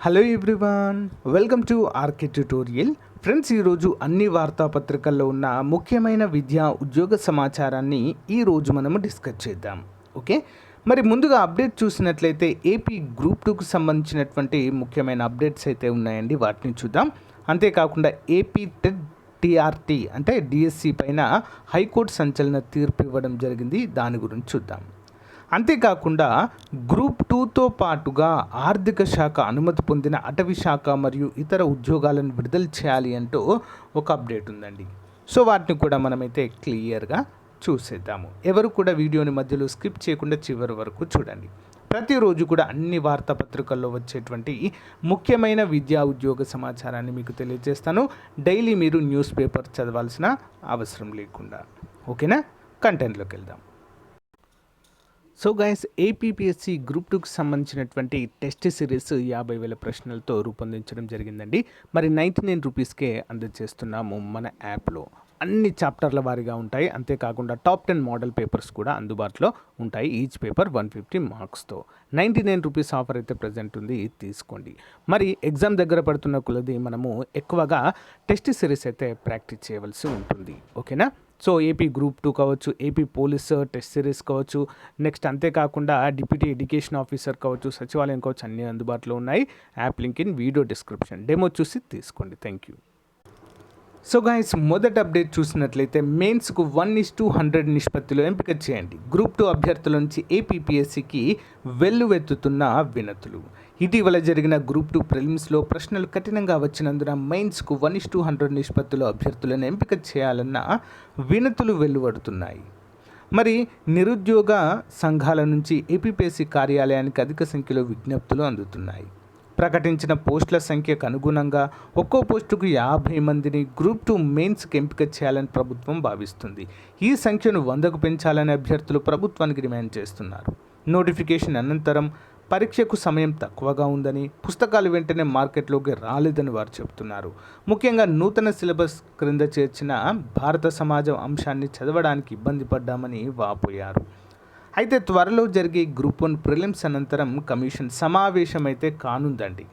Hello everyone, welcome to RK tutorial. Friends, ఈరోజు అన్ని వార్తాపత్రికల్లో ఉన్న ముఖ్యమైన విద్యా ఉద్యోగ సమాచారాన్ని ఈరోజు మనము డిస్కస్ చేద్దాం. ఓకే, మరి ముందుగా అప్డేట్ చూసినట్లయితే ఏపీ గ్రూప్ 2కు సంబంధించినటువంటి ముఖ్యమైన అప్డేట్స్ అయితే ఉన్నాయండి, వాటిని చూద్దాం. అంతేకాకుండా ఏపీ టెట్ టీఆర్టీ అంటే డిఎస్సి పైన హైకోర్టు సంచలన తీర్పు ఇవ్వడం జరిగింది, దాని గురించి చూద్దాం. అంతేకాకుండా గ్రూప్ 2తో పాటుగా ఆర్థిక శాఖ అనుమతి పొందిన అటవీ శాఖ మరియు ఇతర ఉద్యోగాలను విడుదల చేయాలి అంటూ ఒక అప్డేట్ ఉందండి. సో వాటిని కూడా మనమైతే క్లియర్గా చూసేద్దాము. ఎవరు కూడా వీడియోని మధ్యలో స్కిప్ చేయకుండా చివరి వరకు చూడండి. ప్రతిరోజు కూడా అన్ని వార్తాపత్రికల్లో వచ్చేటువంటి ముఖ్యమైన విద్యా ఉద్యోగ సమాచారాన్ని మీకు తెలియజేస్తాను. డైలీ మీరు న్యూస్ పేపర్ చదవాల్సిన అవసరం లేకుండా. ఓకేనా, కంటెంట్లోకి వెళ్దాం. సో గైస్, ఏపీపీఎస్సీ గ్రూప్ 2కి సంబంధించినటువంటి టెస్ట్ సిరీస్ 50,000 ప్రశ్నలతో రూపొందించడం జరిగిందండి. మరి 99 రూపీస్కే అందజేస్తున్నాము మన యాప్లో. అన్ని చాప్టర్ల వారీగా ఉంటాయి. అంతేకాకుండా టాప్ 10 మోడల్ పేపర్స్ కూడా అందుబాటులో ఉంటాయి. ఈచ్ పేపర్ 150 మార్క్స్తో 99 రూపీస్ ఆఫర్ అయితే ప్రజెంట్ ఉంది, తీసుకోండి. మరి ఎగ్జామ్ దగ్గర పడుతున్న కొలది మనము ఎక్కువగా టెస్ట్ సిరీస్ అయితే ప్రాక్టీస్ చేయవలసి ఉంటుంది. ఓకేనా, సో ఏపీ గ్రూప్ 2 కావచ్చు, ఏపీ పోలీస్ టెస్ట్ సిరీస్ కావచ్చు, నెక్స్ట్ అంతేకాకుండా డిప్యూటీ ఎడ్యుకేషన్ ఆఫీసర్ కావచ్చు, సచివాలయం కావచ్చు, అన్నీ అందుబాటులో ఉన్నాయి. App link in video description. Demo చూసి తీసుకోండి. Thank you. సో గైస్, మొదటి అప్డేట్ చూసినట్లయితే మెయిన్స్కు 1:100 నిష్పత్తిలో ఎంపిక చేయండి. గ్రూప్ 2 అభ్యర్థుల నుంచి ఏపీపీఎస్సీకి వెల్లువెత్తుతున్న వినతులు. ఇటీవల జరిగిన గ్రూప్ 2 ప్రిలిమ్స్లో ప్రశ్నలు కఠినంగా వచ్చినందున మెయిన్స్కు 1:100 నిష్పత్తిలో అభ్యర్థులను ఎంపిక చేయాలన్న వినతులు వెలువడుతున్నాయి. మరి నిరుద్యోగ సంఘాల నుంచి ఏపీపీఎస్సీ కార్యాలయానికి అధిక సంఖ్యలో విజ్ఞప్తులు అందుతున్నాయి. ప్రకటించిన పోస్టుల సంఖ్యకు అనుగుణంగా ఒక్కో పోస్టుకు 50 మందిని గ్రూప్ 2 మెయిన్స్కి ఎంపిక చేయాలని ప్రభుత్వం భావిస్తుంది. ఈ సంఖ్యను 100కు పెంచాలని అభ్యర్థులు ప్రభుత్వానికి డిమాండ్ చేస్తున్నారు. నోటిఫికేషన్ అనంతరం పరీక్షకు సమయం తక్కువగా ఉందని, పుస్తకాలు వెంటనే మార్కెట్లోకి రాలేదని వారు చెబుతున్నారు. ముఖ్యంగా నూతన సిలబస్ క్రింద చేర్చిన భారత సమాజం అంశాన్ని చదవడానికి ఇబ్బంది పడ్డామని వాపోయారు. అయితే త్వరలో జరిగే గ్రూప్ 1 ప్రిలిమ్స్ అనంతరం కమిషన్ సమావేశం అయితే కానుందండి.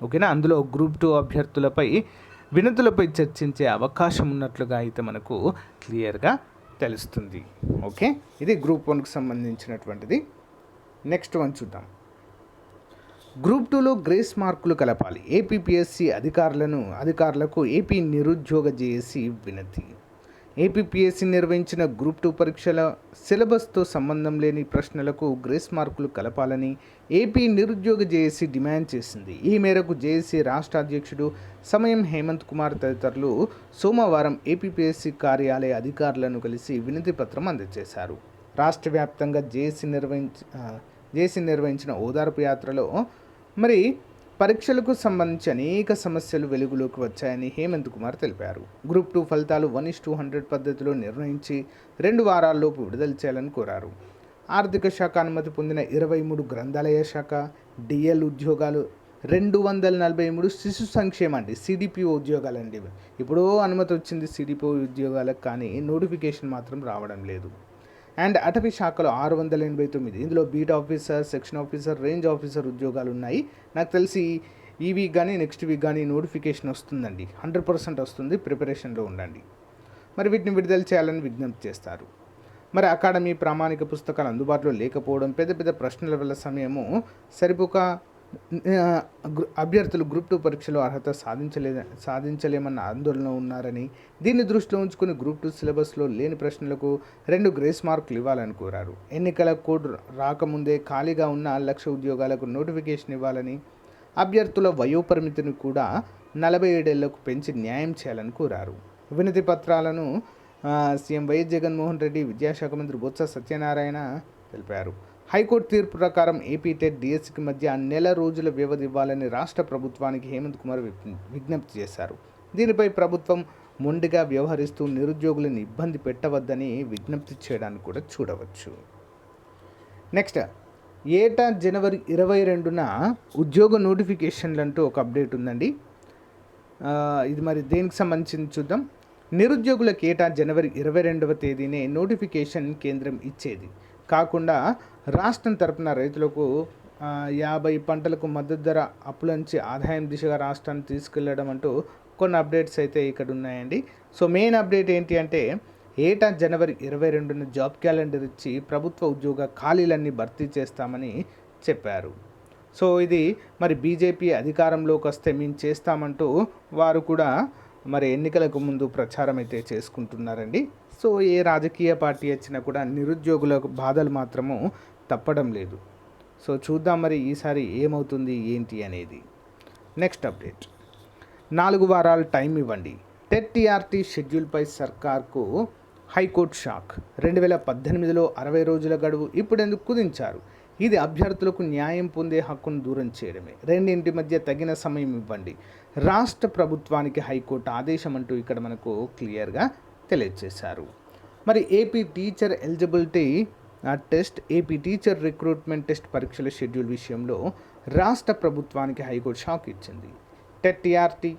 ఓకేనా, అందులో గ్రూప్ 2 అభ్యర్థులపై వినతులపై చర్చించే అవకాశం ఉన్నట్లుగా అయితే మనకు క్లియర్గా తెలుస్తుంది. ఓకే, ఇది గ్రూప్ 1కి సంబంధించినటువంటిది. నెక్స్ట్ వన్ చూద్దాం. గ్రూప్ 2లో గ్రేస్ మార్కులు కలపాలి. ఏపీపీఎస్సీ అధికారులకు ఏపీ నిరుద్యోగ జేఏసీ వినతి. ఏపీపీఎస్సీ నిర్వహించిన గ్రూప్ 2 పరీక్షల సిలబస్తో సంబంధం లేని ప్రశ్నలకు గ్రేస్ మార్కులు కలపాలని ఏపీ నిరుద్యోగ జేఏసీ డిమాండ్ చేసింది. ఈ మేరకు జేఏసీ రాష్ట్ర అధ్యక్షుడు సమయం హేమంత్ కుమార్ తదితరులు సోమవారం ఏపీపీఎస్సీ కార్యాలయ అధికారులను కలిసి వినతి పత్రం అందజేశారు. రాష్ట్ర వ్యాప్తంగా జేఏసీ నిర్వహించిన ఓదార్పు యాత్రలో మరి పరీక్షలకు సంబంధించి అనేక సమస్యలు వెలుగులోకి వచ్చాయని హేమంత్ కుమార్ తెలిపారు. గ్రూప్ 2 ఫలితాలు 1:100 పద్ధతిలో నిర్ణయించి 2 వారాల్లోపు విడుదల చేయాలని కోరారు. ఆర్థిక శాఖ అనుమతి పొందిన 23 గ్రంథాలయ శాఖ, డిఎల్ ఉద్యోగాలు, 243 శిశు సంక్షేమ సిడిపిఓ ఉద్యోగాలండి. ఇప్పుడు అనుమతి వచ్చింది సిడిపిఓ ఉద్యోగాలకు, కానీ నోటిఫికేషన్ మాత్రం రావడం లేదు. అండ్ అటవీ శాఖలో 689, ఇందులో beat officer, section officer, range officer ఉద్యోగాలు ఉన్నాయి. నాకు తెలిసి ఈ వీక్ కానీ నెక్స్ట్ వీక్ కానీ నోటిఫికేషన్ వస్తుందండి, 100% వస్తుంది, ప్రిపరేషన్లో ఉండండి. మరి వీటిని విడుదల చేయాలని విజ్ఞప్తి చేస్తారు. మరి అకాడమీ ప్రామాణిక పుస్తకాలు అందుబాటులో లేకపోవడం, పెద్ద ప్రశ్నల వల్ల సమయము సరిపోక అభ్యర్థులు గ్రూప్ 2 పరీక్షలో అర్హత సాధించలేమన్న ఆందోళన ఉన్నారని, దీన్ని దృష్టిలో ఉంచుకుని గ్రూప్ 2 సిలబస్లో లేని ప్రశ్నలకు 2 గ్రేస్ మార్కులు ఇవ్వాలని కోరారు. ఎన్నికల కోడ్ రాకముందే ఖాళీగా ఉన్న 1,00,000 ఉద్యోగాలకు నోటిఫికేషన్ ఇవ్వాలని, అభ్యర్థుల వయోపరిమితిని కూడా 47 ఏళ్లకు పెంచి న్యాయం చేయాలని కోరారు. వినతి పత్రాలను సీఎం వైఎస్ జగన్మోహన్ రెడ్డి, విద్యాశాఖ మంత్రి బొత్స సత్యనారాయణ తెలిపారు. హైకోర్టు తీర్పు ప్రకారం ఏపీ టెట్ డిఎస్సికి మధ్య నెల రోజుల వ్యవధి ఇవ్వాలని రాష్ట్ర ప్రభుత్వానికి హేమంత్ కుమార్ విజ్ఞప్తి చేశారు. దీనిపై ప్రభుత్వం మొండిగా వ్యవహరిస్తూ నిరుద్యోగులను ఇబ్బంది పెట్టవద్దని విజ్ఞప్తి చేయడానికి కూడా చూడవచ్చు. నెక్స్ట్, ఏటా జనవరి 22న ఉద్యోగ నోటిఫికేషన్లు అంటూ ఒక అప్డేట్ ఉందండి. ఇది మరి దేనికి సంబంధించి చూద్దాం. నిరుద్యోగులకు ఏటా జనవరి 22వ తేదీనే నోటిఫికేషన్ కేంద్రం ఇచ్చేది కాకుండా రాష్ట్రం తరపున రైతులకు 50 పంటలకు మద్దతు ధర అప్పుల నుంచి ఆదాయం దిశగా రాష్ట్రాన్ని తీసుకెళ్లడం అంటూ కొన్ని అప్డేట్స్ అయితే ఇక్కడ ఉన్నాయండి. సో మెయిన్ అప్డేట్ ఏంటి అంటే ఏటా జనవరి 22న జాబ్ క్యాలెండర్ ఇచ్చి ప్రభుత్వ ఉద్యోగ ఖాళీలన్నీ భర్తీ చేస్తామని చెప్పారు. సో ఇది మరి బీజేపీ అధికారంలోకి వస్తే మేము చేస్తామంటూ వారు కూడా మరి ఎన్నికలకు ముందు ప్రచారం అయితే చేసుకుంటున్నారండి. సో ఏ రాజకీయ పార్టీ వచ్చినా కూడా నిరుద్యోగుల బాధలు మాత్రము తప్పడం లేదు. సో చూద్దాం మరి ఈసారి ఏమవుతుంది ఏంటి అనేది. నెక్స్ట్ అప్డేట్, 4 వారాలు టైం ఇవ్వండి. టెట్ టీఆర్టీ షెడ్యూల్పై సర్కార్కు హైకోర్టు షాక్. 2018లో 60 రోజుల గడువు ఇప్పుడెందుకు కుదించారు? ఇది అభ్యర్థులకు న్యాయం పొందే హక్కును దూరం చేయడమే. రెండింటి మధ్య తగిన సమయం ఇవ్వండి. రాష్ట్ర ప్రభుత్వానికి హైకోర్టు ఆదేశం అంటూ ఇక్కడ మనకు క్లియర్గా తెలియజేశారు. మరి AP teacher eligibility test, AP teacher recruitment test పరీక్షల షెడ్యూల్ విషయంలో రాష్ట్ర ప్రభుత్వానికి హైకోర్టు షాక్ ఇచ్చింది. టెట్ టీఆర్టీ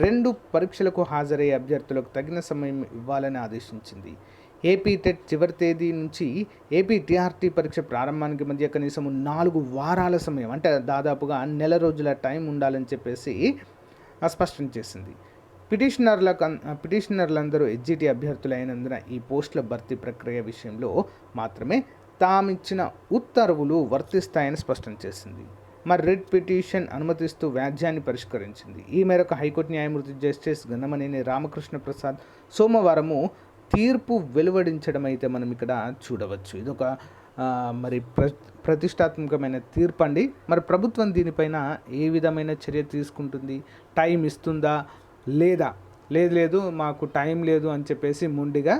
2 పరీక్షలకు హాజరయ్యే అభ్యర్థులకు తగిన సమయం ఇవ్వాలని ఆదేశించింది. ఏపీ టెట్ చివరి తేదీ నుంచి ఏపీ టీఆర్టీ పరీక్ష ప్రారంభానికి మధ్య కనీసం 4 వారాల సమయం, అంటే దాదాపుగా నెల రోజుల టైం ఉండాలని చెప్పేసి స్పష్టం చేసింది. పిటిషనర్లందరూ ఎస్జిటి అభ్యర్థులైనందున ఈ పోస్టుల భర్తీ ప్రక్రియ విషయంలో మాత్రమే తామిచ్చిన ఉత్తర్వులు వర్తిస్తాయని స్పష్టం చేసింది. మరి రిట్ పిటిషన్ అనుమతిస్తూ వ్యాజ్యాన్ని పరిష్కరించింది. ఈ మేరకు హైకోర్టు న్యాయమూర్తి జస్టిస్ గన్నమనేని రామకృష్ణ ప్రసాద్ సోమవారము తీర్పు వెలువడించడం అయితే మనం ఇక్కడ చూడవచ్చు. ఇదొక మరి ప్రతిష్టాత్మకమైన తీర్పు అండి. మరి ప్రభుత్వం దీనిపైన ఏ విధమైన చర్య తీసుకుంటుంది? టైం ఇస్తుందా లేదా? లేదు మాకు టైం లేదు అని చెప్పేసి మొండిగా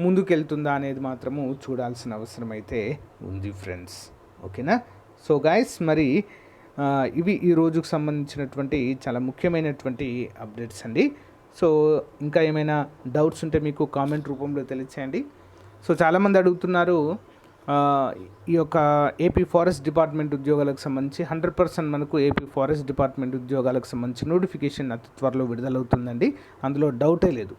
ముందుకెళ్తుందా అనేది మాత్రము చూడాల్సిన అవసరం అయితే ఉంది ఫ్రెండ్స్. ఓకేనా? సో గైస్, మరి ఇవి ఈ రోజుకు సంబంధించినటువంటి చాలా ముఖ్యమైనటువంటి అప్డేట్స్ అండి. సో ఇంకా ఏమైనా డౌట్స్ ఉంటే మీకు కామెంట్ రూపంలో తెలియచేయండి. సో చాలామంది అడుగుతున్నారు ఈ యొక్క ఏపీ ఫారెస్ట్ డిపార్ట్మెంట్ ఉద్యోగాలకు సంబంధించి 100% మనకు ఏపీ ఫారెస్ట్ డిపార్ట్మెంట్ ఉద్యోగాలకు సంబంధించి నోటిఫికేషన్ అతి త్వరలో విడుదలవుతుందండి. అందులో డౌటే లేదు.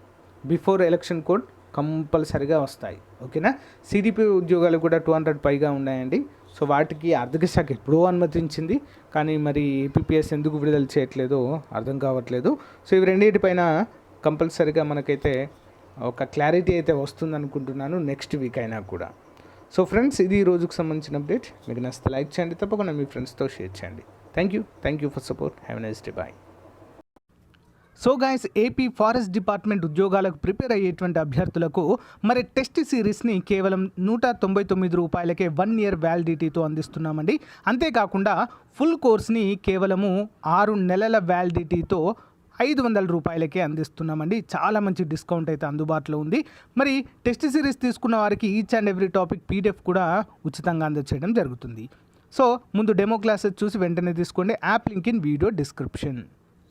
బిఫోర్ ఎలక్షన్ కోడ్ కంపల్సరిగా వస్తాయి. ఓకేనా? సిడిపి ఉద్యోగాలు కూడా 200 పైగా ఉన్నాయండి. సో వాటికి ఆర్థిక శాఖ ఎప్పుడో అనుమతించింది, కానీ మరి ఏపీపీఎస్ ఎందుకు విడుదల చేయట్లేదో అర్థం కావట్లేదు. సో ఇవి రెండింటిపైన కంపల్సరిగా మనకైతే ఒక క్లారిటీ అయితే వస్తుంది అనుకుంటున్నాను నెక్స్ట్ వీక్ అయినా కూడా. సో ఫ్రెండ్స్, ఇది ఈ రోజుకు సంబంధించిన అప్డేట్. మీకు నచ్చితే లైక్ చేయండి, తప్పకుండా మీ ఫ్రెండ్స్తో షేర్ చేయండి. Thank you for support. Have a nice day. Bye. So guys, AP forest department ఉద్యోగాలకు ప్రిపేర్ అయ్యేటువంటి అభ్యర్థులకు మరి టెస్ట్ సిరీస్ని కేవలం ₹199కే 1 ఇయర్ వ్యాలిడిటీతో అందిస్తున్నామండి. అంతేకాకుండా ఫుల్ కోర్స్ని కేవలము 6 నెలల వ్యాలిడిటీతో ₹500కే అందిస్తున్నామండి. చాలా మంచి డిస్కౌంట్ అయితే అందుబాటులో ఉంది. మరి టెస్ట్ సిరీస్ తీసుకున్న వారికి each and every topic PDF కూడా ఉచితంగా అందజేయడం జరుగుతుంది. సో ముందు డెమో క్లాసెస్ చూసి వెంటనే తీసుకోండి. App link in video description.